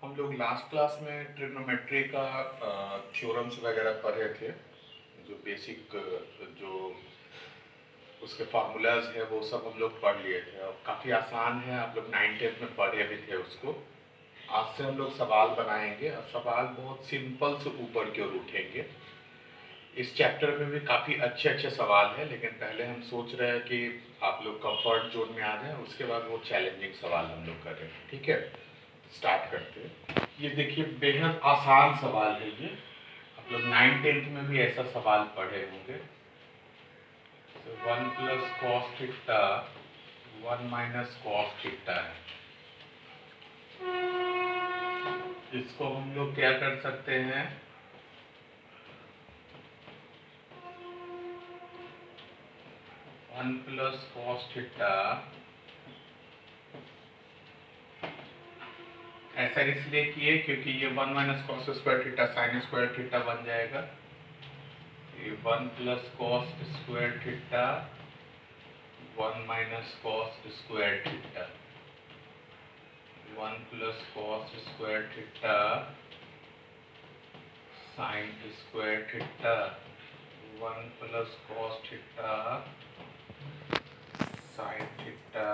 हम लोग last class में ट्रिग्नोमेट्री का थ्योरम्स वगैरह पढ़े थे। जो बेसिक जो उसके फार्मूलाज है वो सब हम लोग पढ़ लिए थे और काफ़ी आसान है। आप लोग 9th-10th में पढ़े भी थे उसको। आज से हम लोग सवाल बनाएंगे और सवाल बहुत सिंपल से ऊपर की ओर उठेंगे। इस चैप्टर में भी काफ़ी अच्छे अच्छे सवाल हैं, लेकिन पहले हम सोच रहे हैं कि आप लोग कंफर्ट जोन में आ जाएं, उसके बाद वो चैलेंजिंग सवाल हम लोग करें। ठीक है, स्टार्ट करते हैं। ये देखिए, बेहद आसान सवाल है ये। आप लोग 9th-10th में भी ऐसा सवाल पढ़े होंगे। तो 1 plus cos theta 1 minus cos theta है। इसको हम लोग क्या कर सकते हैं, वन प्लस कॉस थीटा ऐसा इसलिए किए क्योंकि ये 1 minus cos square theta sine square theta बन जाएगा। ये 1 plus cos square theta 1 minus cos square theta 1 plus cos square theta sine square theta 1 plus cos theta sine theta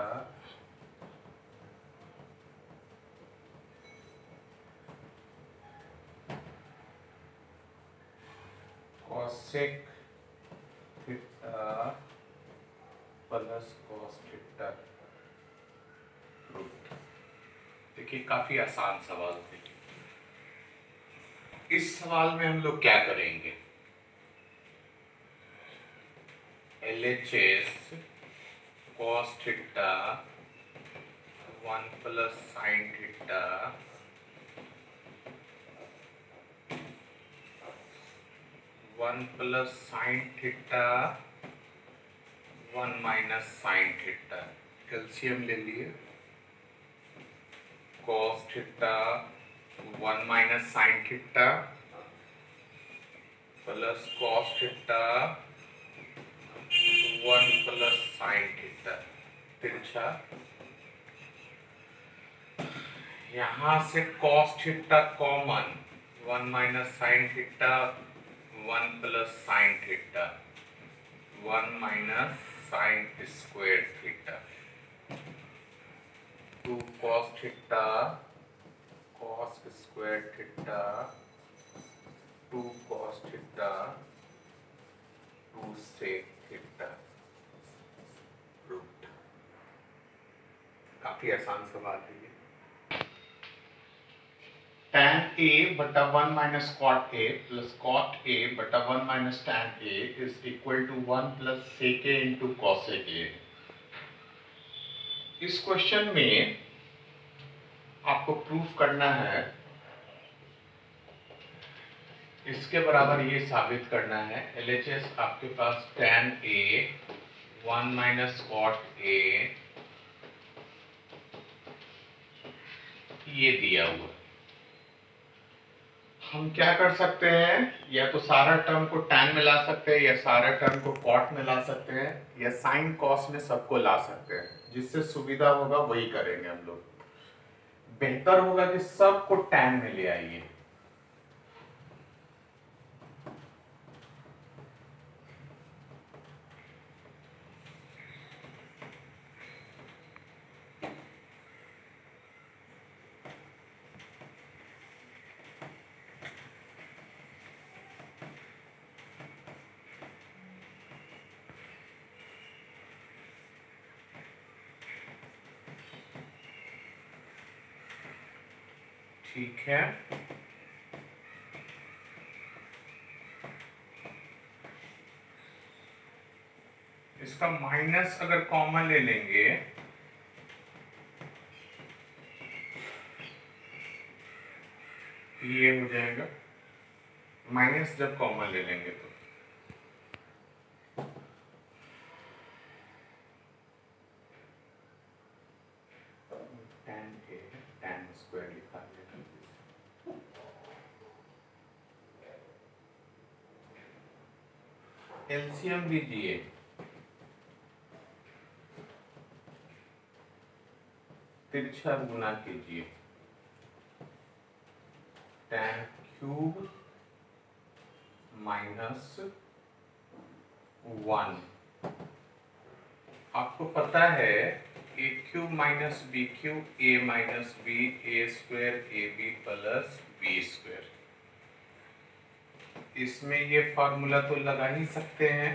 cosec theta plus cos theta. देखिए, काफी आसान सवाल है। इस सवाल में हम लोग क्या करेंगे, LHS cos theta 1 plus sine theta 1 plus sine theta 1 minus sine theta. LCM ले लिए। cos theta 1 minus sine theta plus cos theta 1 plus sine theta. तिरछा, यहां से cos theta common 1 minus sine theta 1 plus sine theta 1 minus sine square theta 2 cos theta cos square theta 2 cos theta 2 sec theta root. काफी आसान सवाल है ये। tan a बटा 1 minus cot a plus cot a बटा 1 minus tan a is equal to 1 plus sec a into cosec a। इस question में आपको प्रूफ करना है, इसके बराबर ये साबित करना है। LHS आपके पास tan a 1 minus cot a ये दिया हुआ। हम क्या कर सकते हैं, या तो सारा टर्म को tan में ला सकते हैं, या सारा टर्म को cot में ला सकते हैं, या साइन cos में सबको ला सकते हैं। जिससे सुविधा होगा वही करेंगे हम लोग। बेहतर होगा कि सबको tan में ले आइए। ठीक है, इसका माइनस अगर कॉमन ले लेंगे ये हो जाएगा, माइनस जब कॉमन ले लेंगे तो tan a tan स्क्वायर लिखा जाएगा। एलसीएम लीजिए। तिरछा गुना कीजिए। tan cube minus 1। आपको पता है A cube minus B cube A minus B A square A B plus B square. इसमें ये फॉर्मूला तो लगा ही सकते हैं।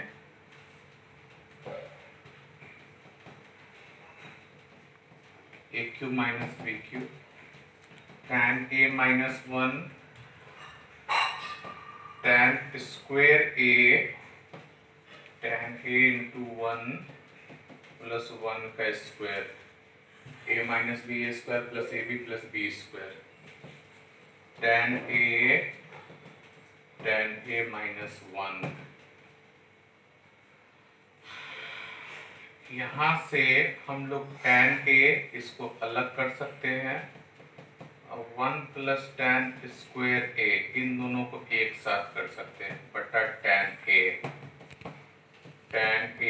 A cube minus B cube tan a minus 1 tan square a tan a into 1 plus 1 का square a minus B A square plus A B plus B square tan a minus 1। यहाँ से हम लोग tan a इसको अलग कर सकते हैं और 1 प्लस tan स्क्वायर a इन दोनों को एक साथ कर सकते हैं बटा tan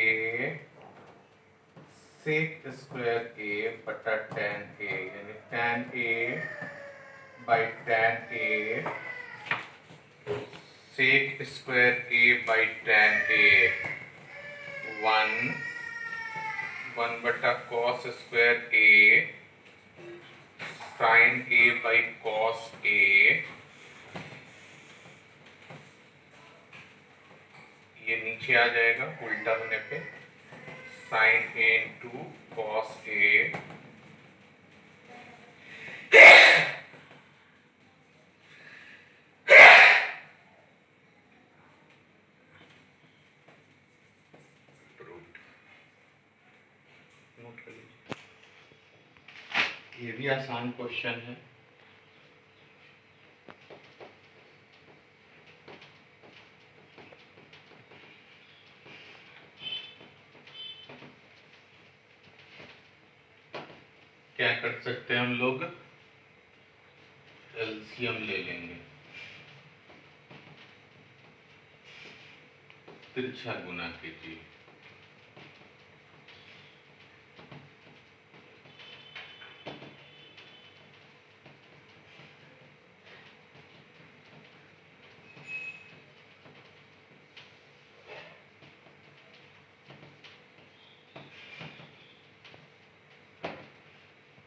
a sec square a बटा tan a यानी tan a by tan a sec square a by tan a 1 बटा cos square a sin a by cos a ये नीचे आ जाएगा उल्टा होने पे sin a into cos a note कर लीजिए। ये भी आसान क्वेश्चन है। क्या कर सकते हैं हम लोग, एलसीएम ले लेंगे, तिरछा गुना कीजिए।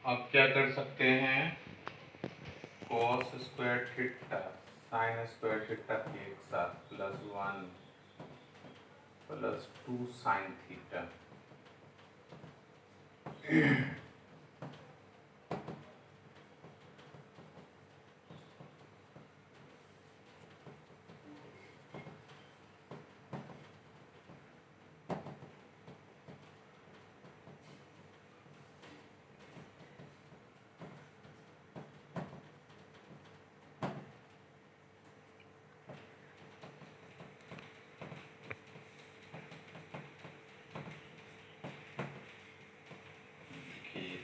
अब क्या कर सकते हैं, cos square theta sin square theta के एक साथ प्लस 1 प्लस 2 sin थीटा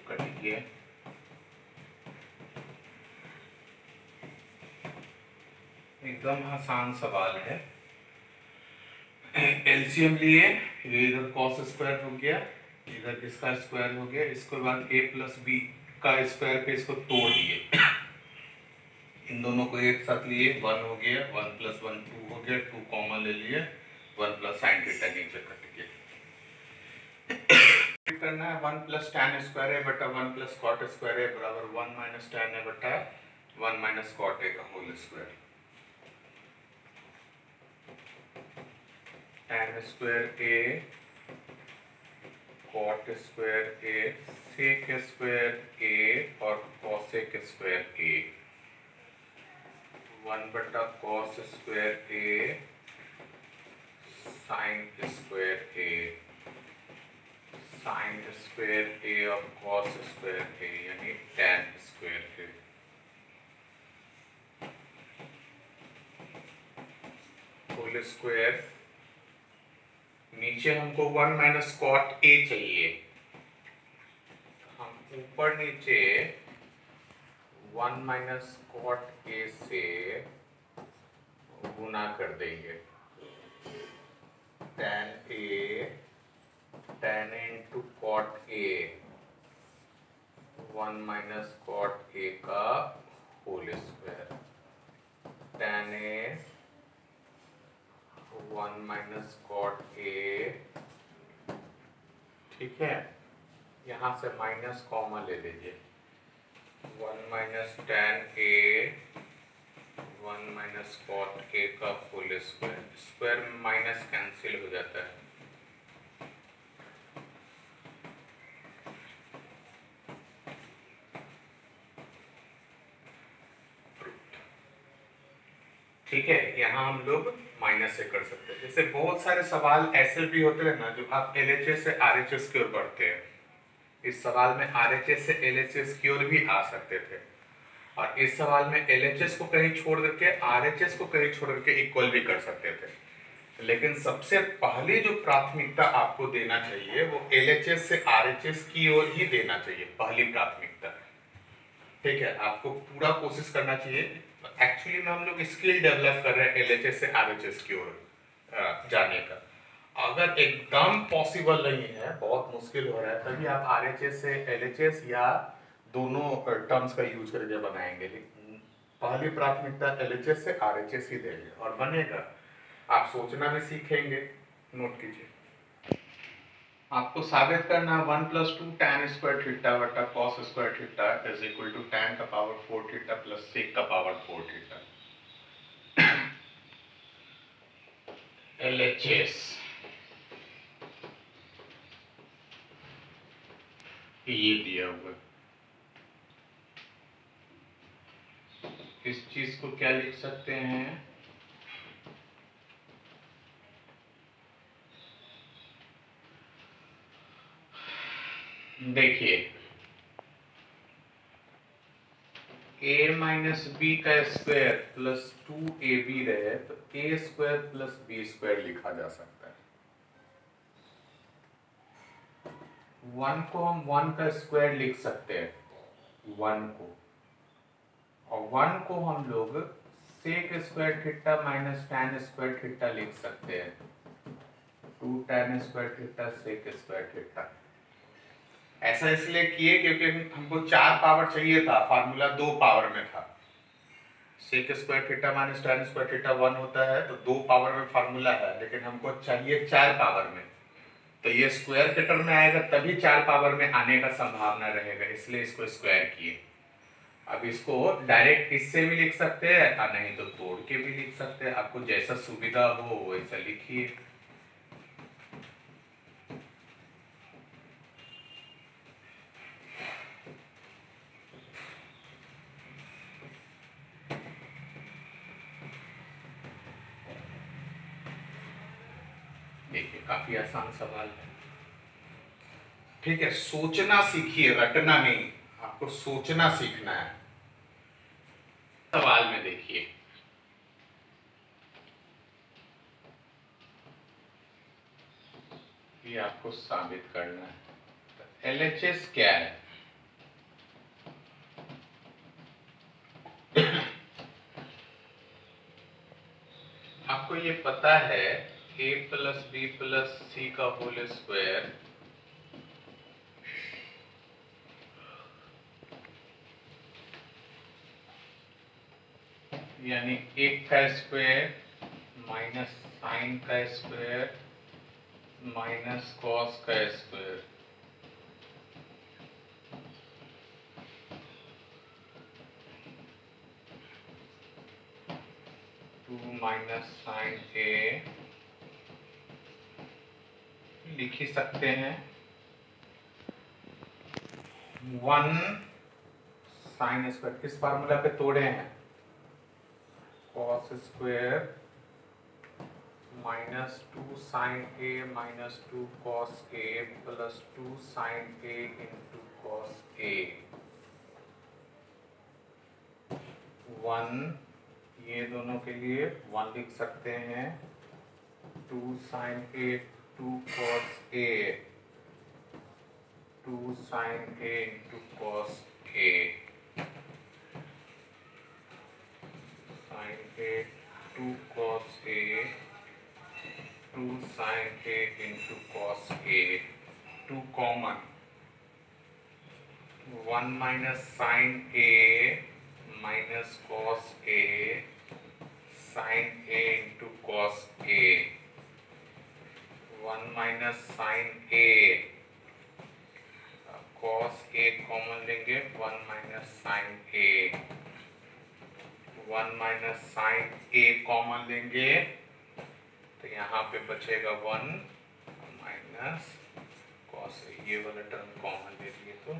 कटिए। एकदम आसान सवाल है। एलसीएम लिए, ये इधर cos स्क्वायर हो गया, इधर इसका स्क्वायर हो गया, इसके बाद a प्लस बी का स्क्वायर पे इसको तोड़ दिए, इन दोनों को एक साथ लिए 1 हो गया, 1 प्लस 1 2 हो गया, 2 कॉमन ले लिए, 1 प्लस साइन थीटा नीचे कट गया। करना है 1 प्लस tan स्क्वायर है बटा 1 प्लस कॉट स्क्वायर है बराबर 1 माइनस tan है बटा 1 माइनस कॉट ए का whole square. tan square A cot square A sec square A और कॉसेक स्क्वायर ए 1 बटा cos square A sine square A sine square A और cos square ए यानी tan square ए। Whole square नीचे हमको 1 minus cot ए चाहिए, हम ऊपर नीचे 1 माइनस कॉट ए से गुना कर देंगे, tan A tan into cot A 1 minus cot A का whole square 1 minus cot A, ठीक है, यहाँ से माइनस कॉमा ले लीजिए, 1 minus tan A, 1 minus cot A का फुल स्क्वायर, स्क्वायर में माइनस कैंसिल हो जाता है, ठीक है। यहाँ हम लोग माइनस से कर सकते हैं। जैसे बहुत सारे सवाल ऐसे भी होते हैं ना, जो आप एलएचएस से आरएचएस की ओर बढ़ते हैं, इस सवाल में आरएचएस से एलएचएस की ओर भी आ सकते थे, और इस सवाल में एलएचएस को कहीं छोड़ करके आरएचएस को कहीं छोड़ करके इक्वल भी कर सकते थे। लेकिन सबसे पहले जो प्राथमिकता आपको देना चाहिए वो एलएचएस से आरएचएस की ओर ही देना चाहिए, पहली प्राथमिकता, ठीक है। आपको पूरा कोशिश करना चाहिए। एक्चुअली में हम लोग स्किल डेवलप कर रहे हैं एलएचएस से आरएचएस की ओर जाने का। अगर एकदम पॉसिबल नहीं है, बहुत मुश्किल हो रहा है, तभी आप आरएचएस से एलएचएस या दोनों टर्म्स का यूज करके बनाएंगे। लेकिन पहली प्राथमिकता एलएचएस से आरएचएस ही देंगे और बनेगा। आप सोचना भी सीखेंगे। नोट कीजिए, आपको साबित करना 1 + 2 tan स्क्वायर थीटा बटा cos square theta is equal to tan का पावर 4 थीटा प्लस sec का पावर 4 थीटा। LHS ये दिया हुआ, इस चीज को क्या लिख सकते हैं, देखिए a माइनस बी का स्क्वायर प्लस 2ab रहे तो a square plus b square लिखा जा सकता है। 1 को हम 1 का स्क्वायर लिख सकते हैं, 1 को, और 1 को हम लोग sec square theta minus tan square theta लिख सकते हैं, 2 tan square theta sec square theta. ऐसा इसलिए किए क्योंकि हमको 4 पावर चाहिए था, फार्मूला 2 पावर में था। sec square theta minus tan square theta 1 होता है तो 2 पावर में फार्मूला है, लेकिन हमको चाहिए 4 पावर में, तो ये स्क्वायर के टर्म में आएगा तभी 4 पावर में आने का संभावना रहेगा, इसलिए इसको स्क्वायर किए। अब इसको डायरेक्ट इससे भी लिख सकते हैं और नहीं तो तोड़ के भी लिख सकते हैं, आपको जैसा सुविधा हो वैसा लिखिए। देखिए काफी आसान सवाल है, ठीक है। सोचना सीखिए, रटना नहीं, आपको सोचना सीखना है। सवाल में देखिए, ये आपको साबित करना है। तो LHS क्या है, आपको ये पता है a + b + c का होल स्क्वायर यानी 1 का स्क्वायर माइनस साइन का स्क्वायर माइनस कॉस का स्क्वायर, माइनस साइन ए लिख ही सकते हैं, 1 साइन स्क्वायर किस फार्मूला पे तोड़े हैं, cos square minus 2 sine A minus 2 cos A plus 2 sine A into cos A, 1 ये दोनों के लिए 1 लिख सकते हैं, 2 sine A 2 cos A 2 sine A into cos A, sine A 2 cos A 2 sine A into cos A, 2 common, 1 minus sign A minus cos A sine A into cos A, 1 minus sign A, cos A common लेंगे, 1 minus sign A, 1 minus sign A common लेंगे तो यहाँ पे बचेगा 1 minus cos A, ये वाला term common ले लिए तो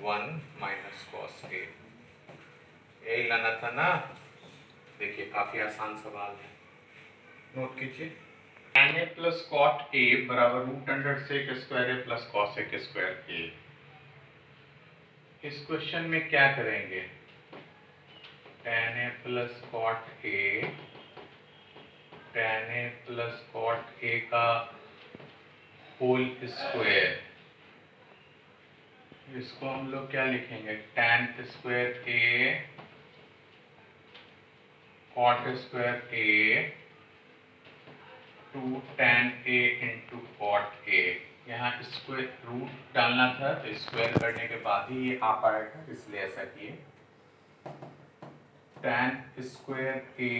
1 माइनस कॉस ए, यही लाना था ना। देखिए काफी आसान सवाल है, नोट कीजिए। tan a plus cot A बराबर root under sec square A plus cos A square A. इस क्वेश्चन में क्या करेंगे, tan a plus cot A, tan a plus cot A का होल स्क्वायर, इसको हम लोग क्या लिखेंगे, tan square A cot square A two tan a into cot A. यहाँ स्क्वायर रूट डालना था तो स्क्वायर करने के बाद ही ये आ पाएगा, इसलिए ऐसा किए। tan square A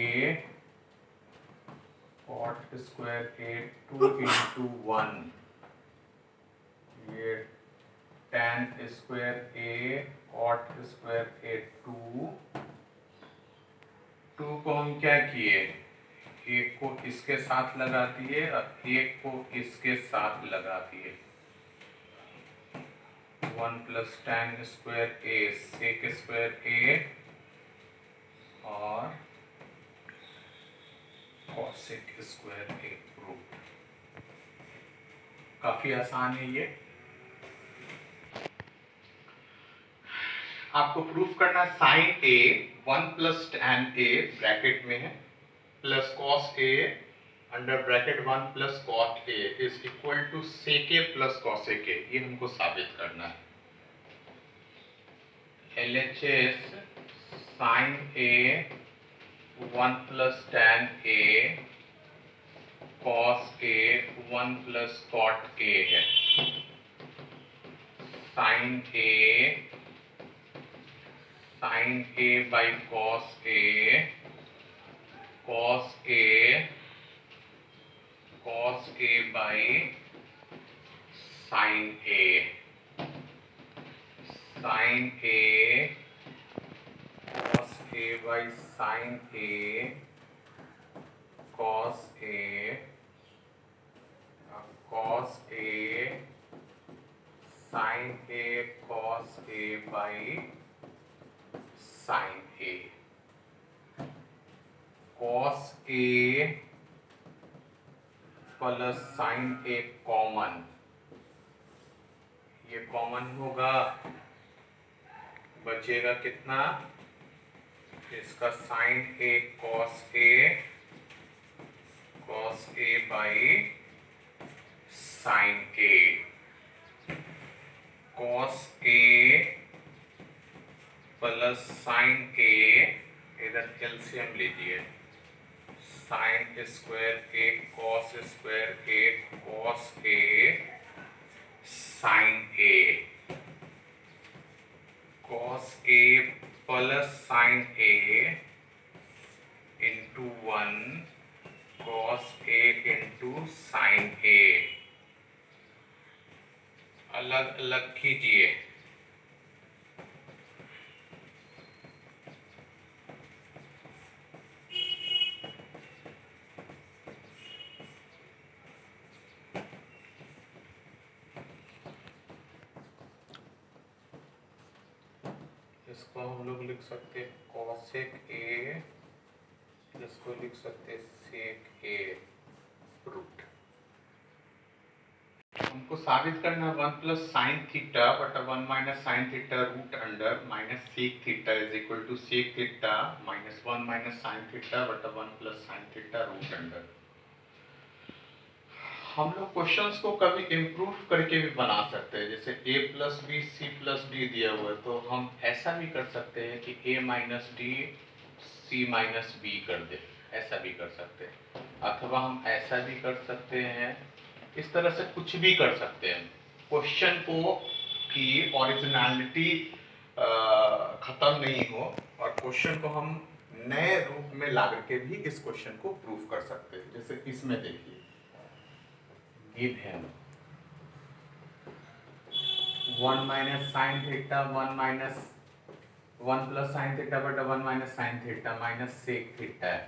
cot square A 2 into 1, ये tan square A cot square A 2 को हम क्या किए, एक को इसके साथ लगा दिए और एक को इसके साथ लगा दिए। 1 plus tan square A sec square A और कॉसेक स्क्वायर ए रूट। काफी आसान है ये। आपको प्रूफ करना, sine A 1 plus tan A bracket में है plus cos A under bracket 1 plus cot A is equal to sec A plus cosec A, ये हमको साबित करना है। LHS sine A 1 plus tan A cos A 1 plus cot A है। Sine A by cos A, cos A by sine A, sine A cos A by sine A, cos A sine A cos A by sine A. Cos A plus sine A common, ये common होगा, बचेगा कितना, इसका sine A cos A by sine A. Cos A plus sine A, इधर LCM लीजिए, sine square A cos square A cos A sine A, cos A plus sine A into 1 cos A into sine A. अलग अलग कीजिए, इसको हम लोग लिख सकते हैं कॉसेक ए, इसको लिख सकते हैं सेक ए रूट। हमको साबित करना 1 प्लस साइन थीटा बटा 1 minus sine theta root under minus sec theta is equal to sec theta minus 1 minus sine theta बटा 1 plus sine theta root under. हम लोग क्वेश्चंस को कभी इम्प्रूव करके भी बना सकते हैं, जैसे a plus B C plus D दिया हुआ है तो हम ऐसा भी कर सकते हैं कि a minus D C minus B कर दे, ऐसा भी कर सकते हैं। अथवा हम ऐसा भी कर सकते हैं, इस तरह से कुछ भी कर सकते हैं। क्वेश्चन को की ओरिजिनलिटी खत्म नहीं हो और क्वेश्चन को हम नए रूप में ला करके भी इस क्वेश्चन को प्रूव कर सकते हैं। जैसे इसमें देखिए given 1 minus sine theta 1 minus 1 plus sine theta बटा 1 minus sine theta minus sec theta है।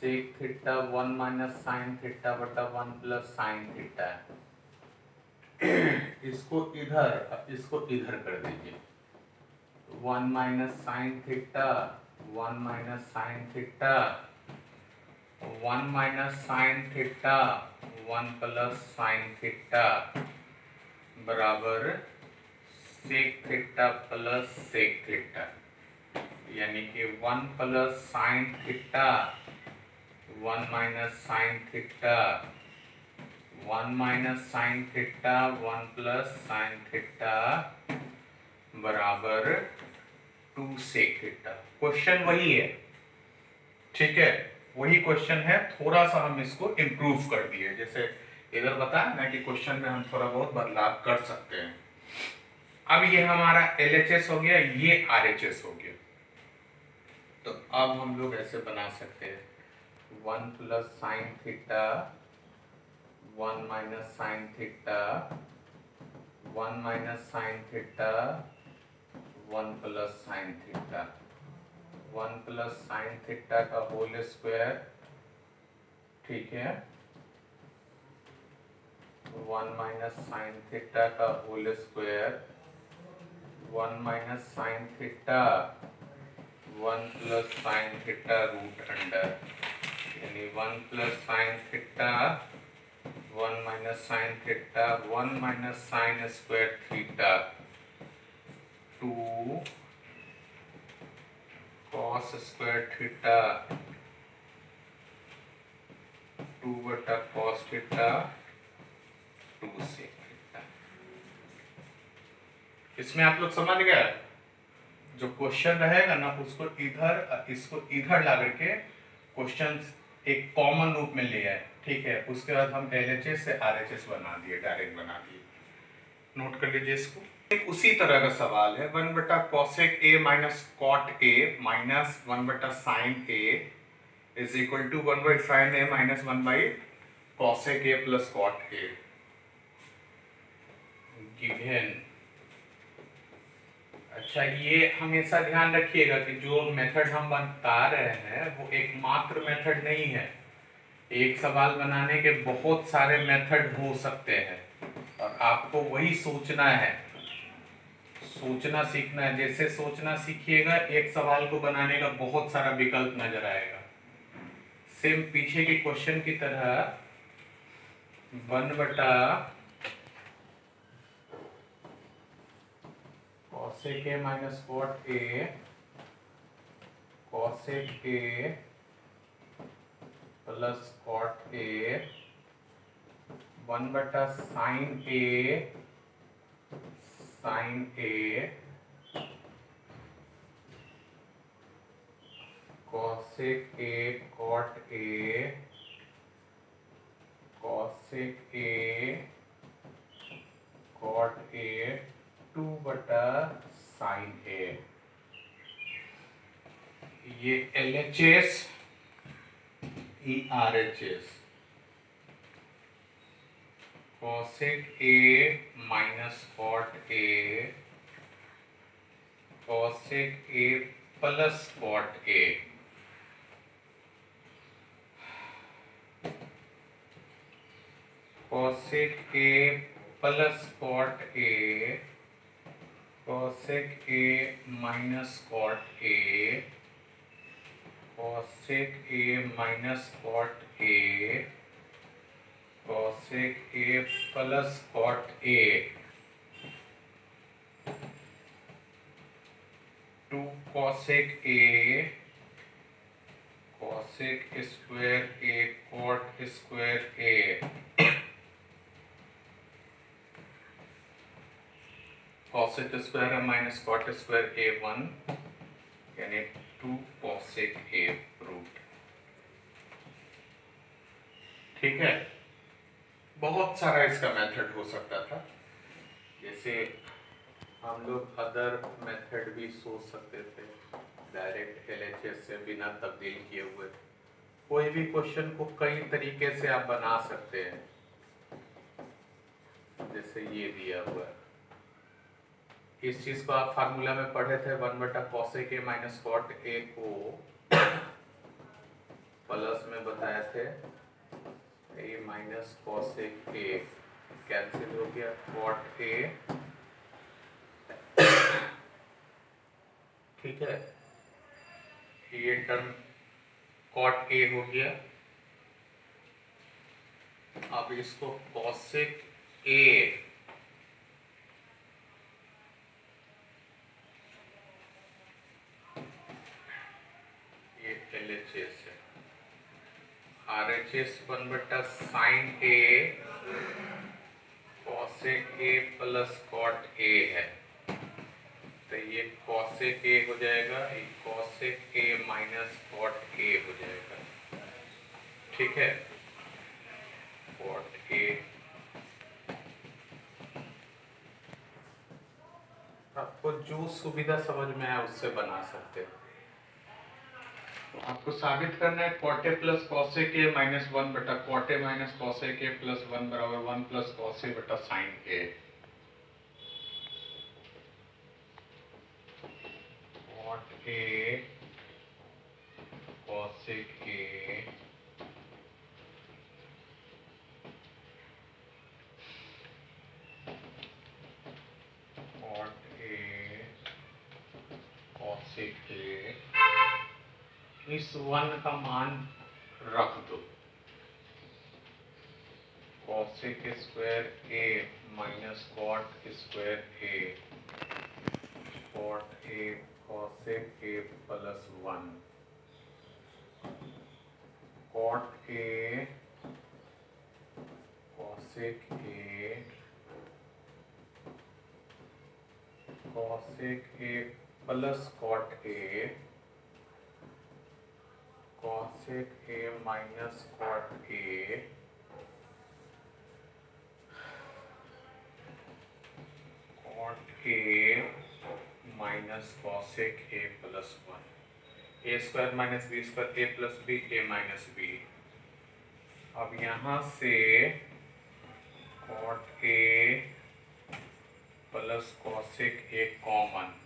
Sec theta 1 minus sine theta बटा 1 प्लस साइन थीटा है। इसको इधर कर दीजिए। 1 minus sine theta 1 minus sine theta 1 minus sine theta 1 plus sine theta बराबर sec theta plus sec theta, यानी कि 1 plus sine theta 1 minus sine theta 1 minus sine theta 1 plus sine theta बराबर 2 sec theta. Question वही है, ठीक है, वही question है, थोड़ा सा हम इसको इम्प्रूव कर दिए। जैसे इधर बताया ना कि क्वेश्चन में हम थोड़ा बहुत बदलाव कर सकते हैं। अब ये हमारा LHS हो गया, ये RHS हो गया। तो अब हम लोग ऐसे बना सकते हैं 1 plus sine theta 1 minus sine theta 1 minus sine theta 1 plus sine theta 1 plus sine theta का होल स्क्वायर, ठीक है, 1 माइनस साइन थीटा का whole square 1 minus sine theta 1 plus sine theta root under, यानी 1 plus sine theta 1 minus sine theta 1 minus sine square theta 2 cos square theta 2 बटा cos theta 2 sec theta. इसमें आप लोग समझ गए? जो क्वेश्चन रहेगा ना इसको इधर ला करके क्वेश्चन एक कॉमन रूप में ले आए, ठीक है। उसके बाद हम LHS से RHS बना दिए, डायरेक्ट बना दिए। नोट कर लीजिए इसको। उसी तरह का सवाल है 1 बटा cosec A minus cot A minus 1 बटा sine A is equal to 1 by sine A minus 1 by cosec A plus cot A। Given, अच्छा, ये हमेशा ध्यान रखिएगा कि जो मेथड हम बता रहे हैं वो एकमात्र मेथड नहीं है। एक सवाल बनाने के बहुत सारे मेथड हो सकते हैं और आपको वही सोचना है, सोचना सीखना है। जैसे सोचना सीखिएगा एक सवाल को बनाने का बहुत सारा विकल्प नजर आएगा। सेम पीछे के क्वेश्चन की तरह 1 बटा cosec A minus cot A cosec A plus cot A 1 बटा sin A sin A cosec A cot A cosec A cot A 2 बटा साइन A। ये LHS, ये RHS। cosec A minus cot A cosec A plus cot A। cosec A plus cot A cosec A minus cot A cosec A minus cot A cosec A plus cot A 2 cosec A cosec square A cot square A cosec square है minus cot square A1, यानी 2 cosec A root, ठीक है। बहुत सारा इसका method हो सकता था, जैसे हम लोग अदर मेथड भी सोच सकते थे, डायरेक्ट LHS से बिना तब्दील किए हुए। कोई भी क्वेश्चन को कई तरीके से आप बना सकते हैं, जैसे ये दिया हुआ है, इस चीज को आप फार्मूला में पढ़े थे, 1/cos A minus cot A को प्लस में बताए थे A minus cos A cancel हो गया, कॉट A, ठीक है, ये टर्म कॉट A हो गया। अब इसको कॉसेक A, ये LHS है, RHS 1/sin A cosec A plus cot A है, तो ये कॉसेक A हो जाएगा, ये cosec A minus cot A हो जाएगा, ठीक है, कॉट A। आपको जो सुविधा समझ में आए उससे बना सकते हैं। आपको साबित करना है cot A plus cosec A minus 1 cot A minus cosec A plus 1 बराबर 1 plus cos A sine A। Cot A cosec A cot A cosec A, इस 1 का मान रख दो, cosec square A minus cot square A, cot A cosec A plus 1, cot A cosec A cosec A plus cot A, cosec A minus cot A, cot A minus cosec A plus 1, A square minus B square A plus B A minus B. अब यहाँ से cot A plus cosec A common,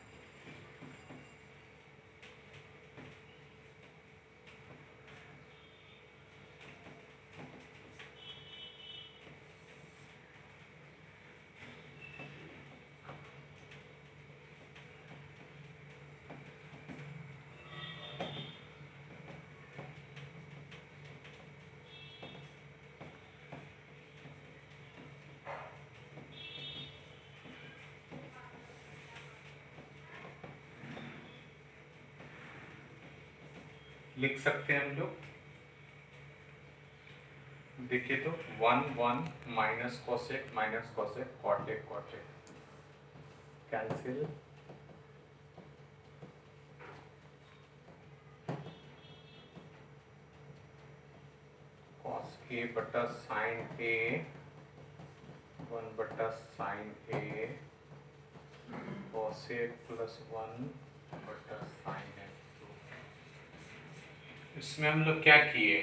लिख सकते हैं हम लोग, देखिए तो 1 1 minus cosec cot A cancel, cos A बटा sine A 1/sin A cosec plus 1/sin A। इसमें हम लोग क्या किए,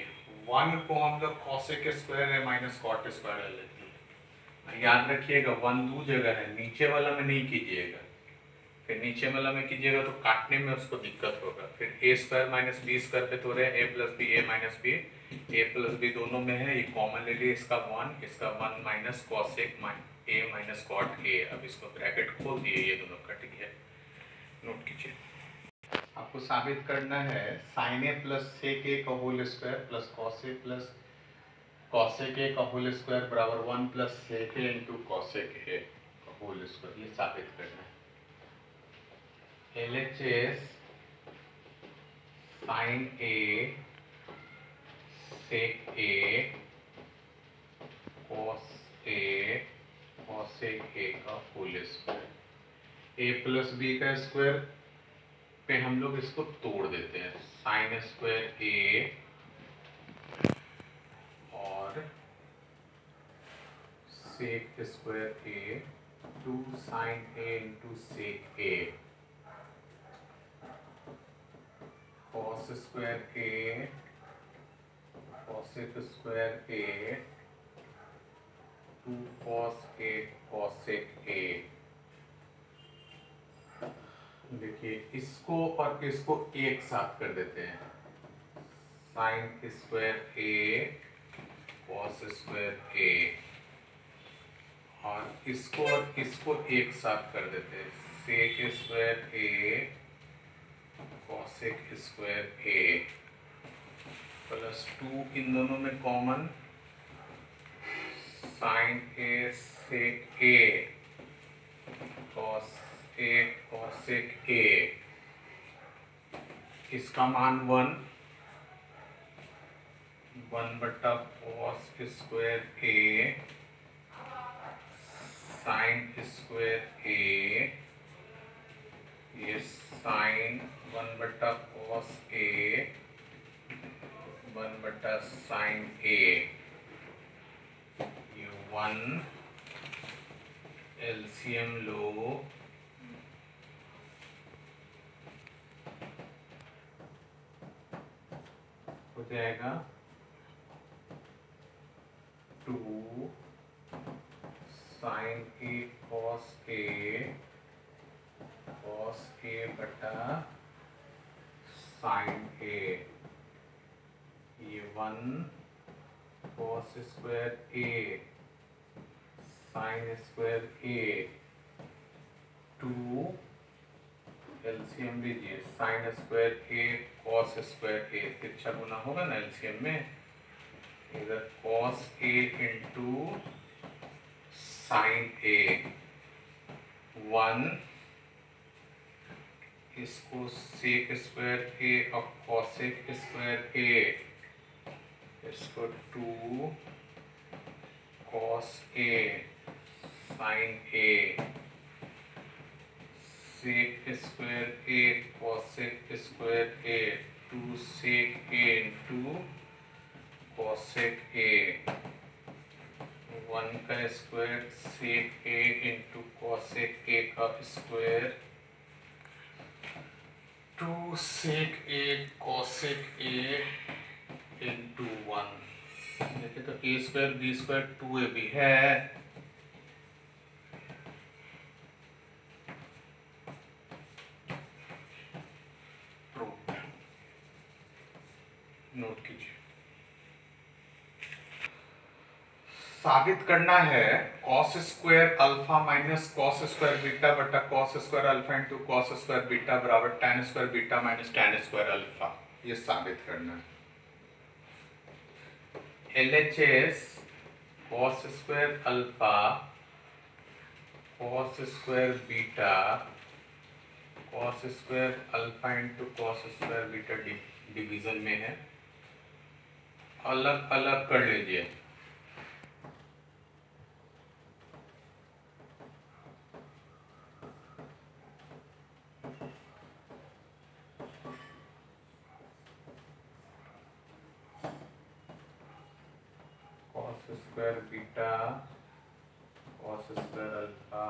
1 को हम लोग कॉसेक स्क्वायर है माइनस कॉट स्क्वायर है लेते हैं। याद रखिएगा 1 दो जगह है, नीचे वाला में नहीं कीजिएगा, फिर नीचे वाला में कीजिएगा तो काटने में उसको दिक्कत होगा। फिर A square minus B square पे तो रहे A plus B A minus B, A plus B दोनों में है, ये कॉमन ले लिए, इसका 1 minus cosec A minus cot A. अब इसको ब्रैकेट खोल दिए, ये दोनों कट गया, नोट कीजिए। आपको साबित करना है sine A plus sec A का whole square plus cos A plus cosec A का होल स्क्वायर बराबर 1 plus sec A into cosec A का होल स्क्वायर, ये साबित करना है। LHS sine A sec A cosec A का whole square, A plus B का स्क्वायर पे हम लोग इसको तोड़ देते हैं, साइन स्क्वायर ए और sec square A 2 sine A into sec A, cos square A cosec square A 2 cos A cosec A। देखिए इसको और इसको एक साथ कर देते हैं, sine square A cos square A, और इसको एक साथ कर देते हैं, sec square A cosec square A plus 2 इन दोनों में common, sine A sec A cos A cosec A, इसका मान 1 बटा cos square A sine square A, ये साइन 1 बटा कॉस A 1 बटा साइन A, ये 1 एलसीएम लो, हो जाएगा 2 sine A cos A cos A बटा साइन A, ये 1 cos square A sine square A, 2 LCM लीजिए, sine square A cos square A, तिरछा गुना होगा ना एलसीएम में, इधर cos A into sine A, 1 इसको सेक स्क्वायर A और कॉसेक स्क्वायर A, इसको 2 cos A sine A, sec square A cosec square A, 2 sec A into cosec A, 1 का square sec A into cosec A का square, 2 sec A cosec A into 1, देखिए तो A square B square 2AB है, note कीजिए। साबित करना है cos square alpha minus cos square beta बटा cos square alpha into cos square beta बराबर tan square beta minus tan square alpha, ये साबित करना है। LHS cos square alpha cos square beta cos square alpha into cos square beta division में है, अलग अलग कर लीजिए। Cos square beta cos square alpha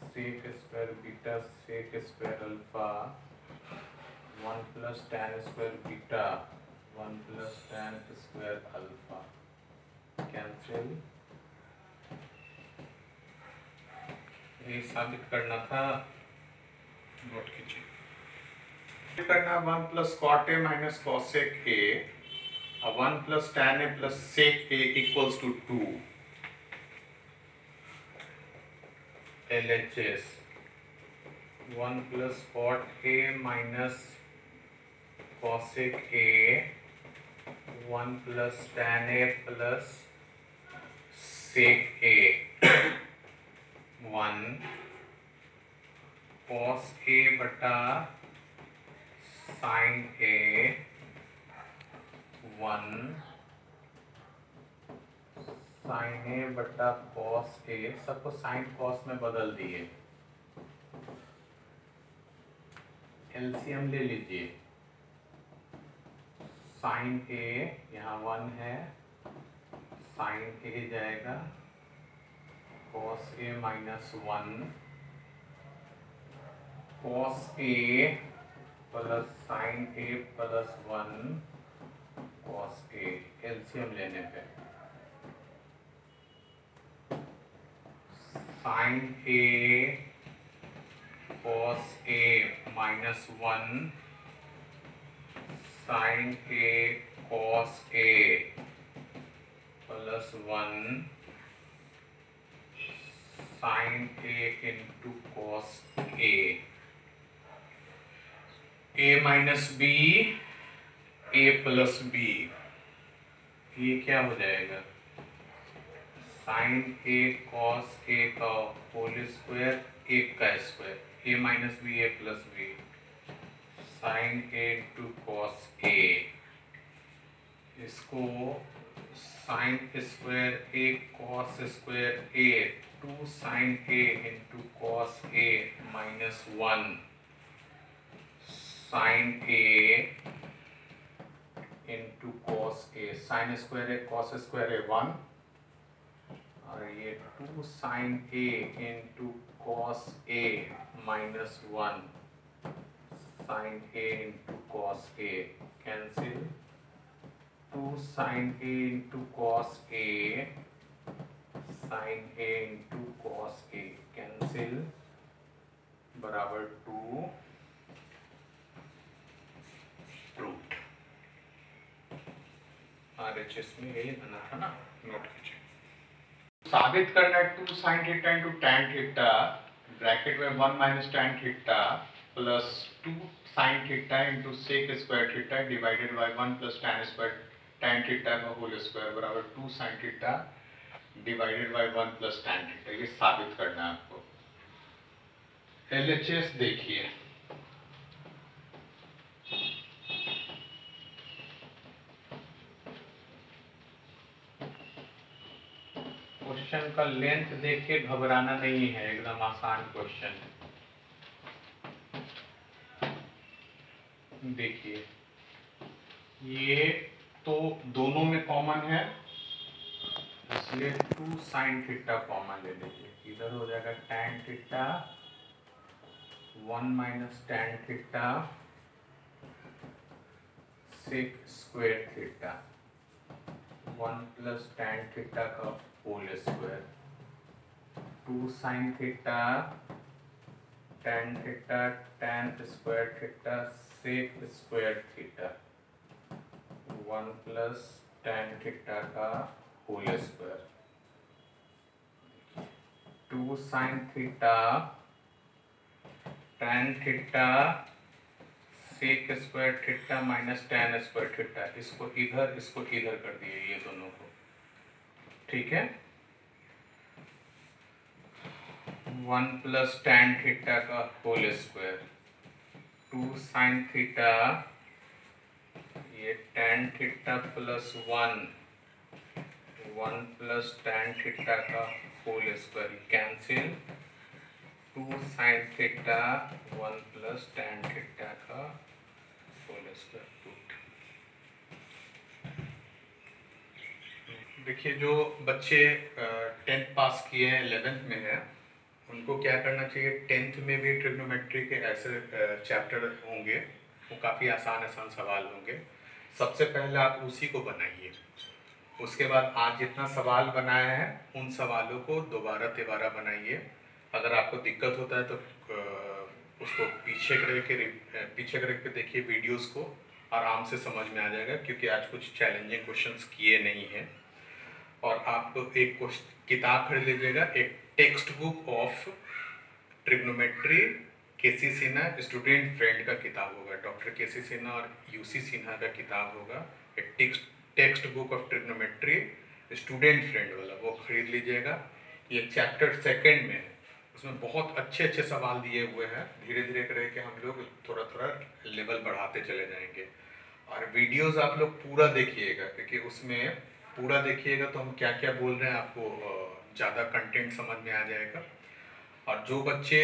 sec square beta sec square alpha 1 plus tan square beta 1 plus tan square alpha, cancel. ये साबित करना था, नोट कीजिए। करना 1 plus cot A minus cosec A और 1 plus tan A plus sec A equals to 2। LHS 1 plus cot A minus cosec A 1 plus tan A plus sec A 1 cos A बटा sine A 1 sine ए बटा cos A, सबको sine cos में बदल दिए, LCM ले लीजिए, sign ए यहाँ 1 है, साइन ए जाएगा cos A minus 1 cos A plus sine A plus 1 cos A, LCM लेने पे sine A cos a minus 1 sin a cos a plus 1 sin a into cos a minus b a plus b, ये क्या हो जाएगा? Sign A cos ए का whole square एक का square, A minus B A plus B, sine A into cos A, इसको sine square A cos square A, two sine A into cos A minus 1 sine A into cos A, sine square A cos square A 1, और ये 2 sine A into cos A minus 1 sine A into cos A, cancel, 2 sine A into cos A sine A into cos A, cancel, बराबर 2 root. RHS में यही बना था ना, note कीजिए। साबित करना है 2 sine theta into tan theta bracket में 1 minus tan theta plus 2 sine theta into sec square theta divided by 1 plus tan square tan theta का होल स्क्वायर बराबर 2 sine theta divided by 1 plus tan theta, ये साबित करना है आपको। LHS देखिए, question का लेंथ देख के घबराना नहीं है, एकदम आसान क्वेश्चन है। देखिए ये तो दोनों में कॉमन है, इसलिए 2 साइन थीटा कॉमन ले लीजिए, इधर हो जाएगा tan theta 1 minus tan theta sec square theta 1 plus tan theta का whole square, 2 sine theta tan theta tan square theta sec square theta 1 plus tan theta का whole square, 2 sine theta tan theta sec square theta minus tan square theta, इसको इधर कर दिए ये दोनों को, ठीक है। 1 प्लस टैन थीटा का होल स्क्वायर, 2 साइन थीटा, ये tan theta plus 1 plus tan theta का whole square, cancel, 2 sine theta 1 plus tan theta का होल स्क्वायर रूट। देखिए जो बच्चे 10th पास किए हैं 11th में है, उनको क्या करना चाहिए, 10th में भी ट्रिग्नोमेट्री के ऐसे चैप्टर होंगे, वो काफ़ी आसान सवाल होंगे। सबसे पहले आप उसी को बनाइए, उसके बाद आज जितना सवाल बनाया है उन सवालों को दोबारा तिबारा बनाइए। अगर आपको दिक्कत होता है तो उसको पीछे करके देखिए वीडियोस को, आराम से समझ में आ जाएगा, क्योंकि आज कुछ चैलेंजिंग क्वेश्चंस किए नहीं हैं। और आप एक किताब खरीद लीजिएगा, एक text book of trigonometry, K C Sinha student friend का किताब होगा, डॉक्टर केसी सिन्हा और यूसी सिन्हा का किताब होगा, एक text book of trigonometry student friend वाला, वो खरीद लीजिएगा। ये चैप्टर 2 में है, उसमें बहुत अच्छे सवाल दिए हुए हैं, धीरे धीरे करके हम लोग थोड़ा लेवल बढ़ाते चले जाएंगे। और वीडियोस आप लोग पूरा देखिएगा, क्योंकि उसमें पूरा देखिएगा तो हम क्या क्या बोल रहे हैं आपको ज़्यादा कंटेंट समझ में आ जाएगा। और जो बच्चे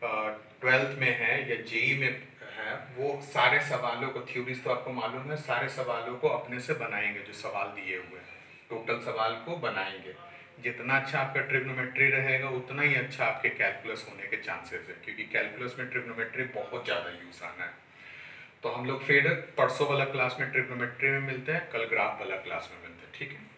12th में हैं या जेई में हैं, वो सारे सवालों को, थ्योरीज तो आपको मालूम है, सारे सवालों को अपने से बनाएंगे, जो सवाल दिए हुए हैं टोटल सवाल को बनाएंगे। जितना अच्छा आपका ट्रिग्नोमेट्री रहेगा उतना ही अच्छा आपके कैलकुलस होने के चांसेस है, क्योंकि कैलकुलस में ट्रिग्नोमेट्री बहुत ज़्यादा यूज आना है। तो हम लोग फिर परसों वाला क्लास में ट्रिग्नोमेट्री में मिलते हैं, कल ग्राफ वाला क्लास में मिलते हैं, ठीक है।